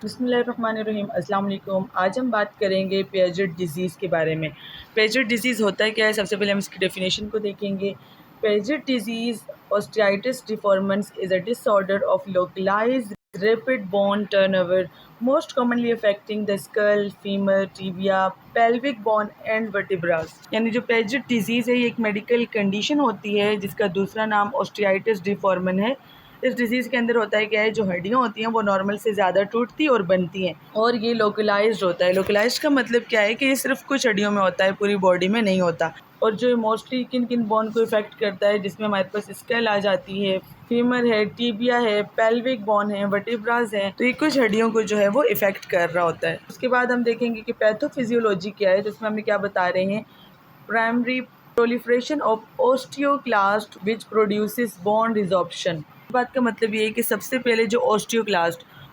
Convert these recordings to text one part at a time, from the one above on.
बिस्मिल्लाहिर्रहमानिर्रहीम। अस्सलाम वालेकुम। आज हम बात करेंगे पेजेड डिज़ीज़ के बारे में। पेजेड डिज़ीज़ होता है क्या है? सबसे पहले हम इसकी डेफिनेशन को देखेंगे। Paget's disease osteitis deformans is a disorder of localised rapid bone turnover most commonly affecting the skull, femur, tibia, pelvic bone and vertebras. यानी जो पेजेड डिज़ीज़ है ये एक मेडिकल कंडीशन होती है जिसका दूसरा नाम ऑस्टियाइटिस डिफॉर्मन है। इस डिज़ीज़ के अंदर होता है क्या है, जो हड्डियाँ होती हैं वो नॉर्मल से ज़्यादा टूटती और बनती हैं और ये लोकलाइज्ड होता है। लोकलाइज्ड का मतलब क्या है कि ये सिर्फ कुछ हड्डियों में होता है, पूरी बॉडी में नहीं होता। और जो मोस्टली किन किन बोन को इफ़ेक्ट करता है, जिसमें हमारे पास स्केल आ जाती है, फीमर है, टिबिया है, पेल्विक बोन है, वर्टिब्रास है, तो ये कुछ हड्डियों को जो है वो इफ़ेक्ट कर रहा होता है। उसके बाद हम देखेंगे कि पैथोफिजियोलॉजी क्या है, जिसमें हमें क्या बता रहे हैं। Primary proliferation of osteoclast which produces bone resorption. बात का मतलब ये है कि सबसे पहले जो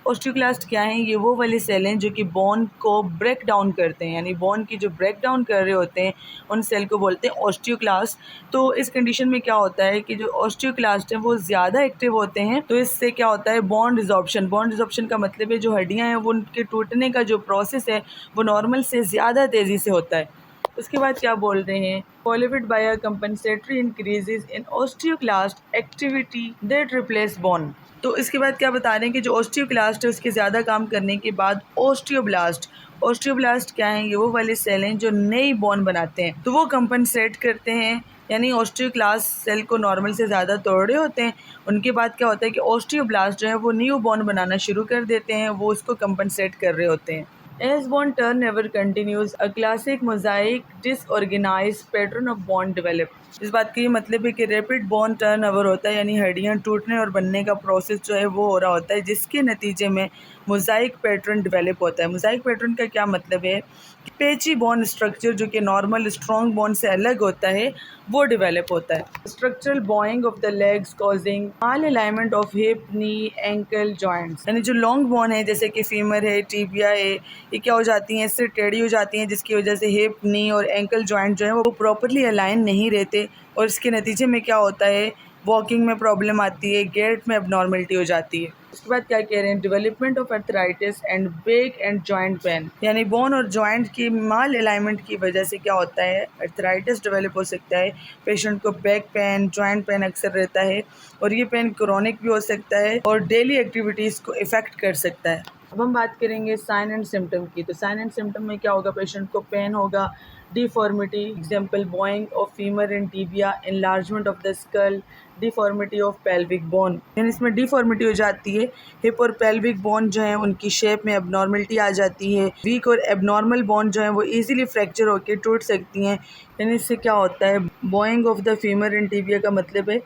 ओस्टियोक्लास्ट क्या हैं, ये वो वाले सेल हैं जो कि बोन को ब्रेक डाउन करते हैं, यानी बोन की जो ब्रेक डाउन कर रहे होते हैं उन सेल को बोलते हैं ओस्टियोक्लास्ट। तो इस कंडीशन में क्या होता है कि जो ओस्टियोक्लास्ट हैं वो ज़्यादा एक्टिव होते हैं, तो इससे क्या होता है, बॉन रिजॉर्प्शन का मतलब है जो हड्डियाँ हैं वो उनके टूटने का जो प्रोसेस है वो नॉर्मल से ज़्यादा तेज़ी से होता है। उसके बाद क्या बोल रहे हैं, followed by a compensatory increases in osteoclast activity that replace bone. तो इसके बाद क्या बता रहे हैं कि जो ओस्टियोक्लास्ट है उसके ज़्यादा काम करने के बाद ओस्टियोब्लास्ट क्या हैं, ये वो वाले सेल हैं जो नई बोन बनाते हैं, तो वो कंपनसेट करते हैं। यानी ओस्टियोक्लास्ट सेल को नॉर्मल से ज़्यादा तोड़ रहे होते हैं, उनके बाद क्या होता है कि ओस्टियोब्लास्ट जो है वो न्यू बोन बनाना शुरू कर देते हैं, वो उसको कंपनसेट कर रहे होते हैं। As bone turnover continues, a classic mosaic disorganized pattern of bone develop। इस बात का ये मतलब है कि रैपिड बोन टर्नओवर होता है, यानी हड्डियाँ टूटने और बनने का प्रोसेस जो है वो हो रहा होता है, जिसके नतीजे में मोज़ाइक पैटर्न डेवलप होता है। मोज़ाइक पैटर्न का क्या मतलब है कि पेची बोन स्ट्रक्चर जो कि नॉर्मल स्ट्रॉन्ग बोन से अलग होता है वो डेवलप होता है। Structural Boeing of the legs causing mall alignment of hip, knee, ankle, joints. यानी जो लॉन्ग बोन है जैसे कि फीमर है, टिबिया है, ये क्या हो जाती हैं, इससे टेढ़ी हो जाती हैं, जिसकी वजह से हिप, नी और एंकल जॉइंट जो है वो प्रॉपरली अलाइन नहीं रहते और इसके नतीजे में क्या होता है, वॉकिंग में प्रॉब्लम आती है, गैट में एबनॉर्मलिटी हो जाती है। उसके बाद क्या कह रहे हैं, development of arthritis and back and joint pain. यानी बोन और जॉइंट की माल अलाइनमेंट की वजह से क्या होता है, अर्थराइटिस डेवलप हो सकता है। पेशेंट को बैक पेन, जॉइंट पेन अक्सर रहता है और ये पेन क्रोनिक भी हो सकता है और डेली एक्टिविटीज़ को इफ़ेक्ट कर सकता है। अब हम बात करेंगे साइन एंड सिम्टम की। तो साइन एंड सिम्टम में क्या होगा, पेशेंट को पेन होगा, deformity, example Boeing of femur and tibia, enlargement of the skull, deformity of pelvic bone. यानी इसमें डिफॉर्मिटी हो जाती है, हिप और पेल्विक बोन जो है उनकी शेप में एबनॉर्मलिटी आ जाती है। वीक और एबनॉर्मल बोन जो है वो इजीली फ्रैक्चर होकर टूट सकती हैं। यानी इससे क्या होता है, Boeing of the femur and tibia का मतलब है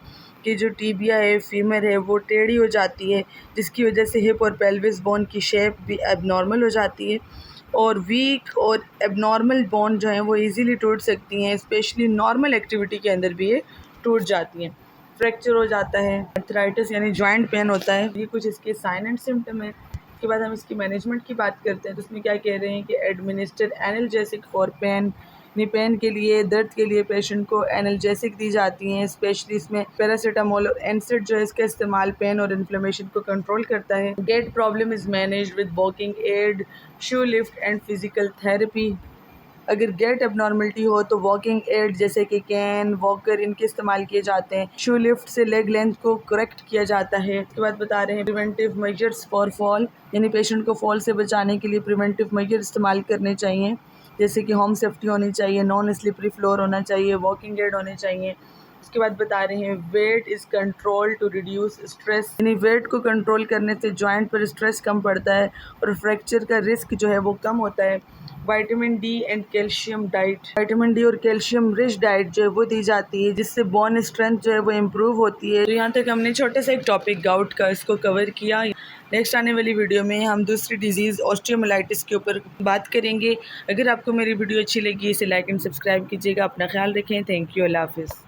कि जो टिबिया है, फीमर है, वो टेढ़ी हो जाती है, जिसकी वजह से हिप और पेल्विस बोन की शेप भी एबनॉर्मल हो जाती है। और वीक और एबनॉर्मल बोन जो हैं वो इजीली टूट सकती हैं, स्पेशली नॉर्मल एक्टिविटी के अंदर भी ये टूट जाती हैं। फ्रैक्चर हो जाता है, अर्थराइटिस यानी जॉइंट पेन होता है। ये कुछ इसके साइन एंड सिम्टम है। उसके बाद हम इसकी मैनेजमेंट की बात करते हैं, तो उसमें क्या कह रहे हैं कि administer analgesic for pain. Pain के लिए, दर्द के लिए पेशेंट को एनाल्जेसिक दी जाती हैं, स्पेशली इसमें पैरासीटामोल और एनसेड जो है इसका इस्तेमाल पेन और इन्फ्लेमेशन को कंट्रोल करता है। Gait problem is managed with walking aid, shoe lift and physical therapy. अगर गेट एबनॉर्मलिटी हो तो वॉकिंग एड जैसे कि कैन, वॉकर, इनके इस्तेमाल किए जाते हैं। शू लिफ्ट से लेग लेंथ को करेक्ट किया जाता है। उसके बाद बता रहे हैं प्रिवेंटिव मेजर्स फॉर फॉल, यानी पेशेंट को फॉल से बचाने के लिए प्रिवेंटिव मेजर इस्तेमाल करने चाहिए, जैसे कि होम सेफ्टी होनी चाहिए, नॉन स्लिपरी फ्लोर होना चाहिए, वॉकिंग एड होने चाहिए। उसके बाद बता रहे हैं weight is control to reduce stress, यानी वेट को कंट्रोल करने से जॉइंट पर स्ट्रेस कम पड़ता है और फ्रैक्चर का रिस्क जो है वो कम होता है। Vitamin D and calcium diet, vitamin D और कैल्शियम रिच डाइट जो है वो दी जाती है, जिससे बोन स्ट्रेंथ जो है वो इम्प्रूव होती है। तो यहाँ तक हमने छोटे सा एक टॉपिक गाउट का इसको कवर किया। नेक्स्ट आने वाली वीडियो में हम दूसरी डिजीज़ ऑस्टियोमाइलाइटिस के ऊपर बात करेंगे। अगर आपको मेरी वीडियो अच्छी लगी इसे लाइक एंड सब्सक्राइब कीजिएगा। अपना ख्याल रखें। Thank you. अल्लाह हाफिज़।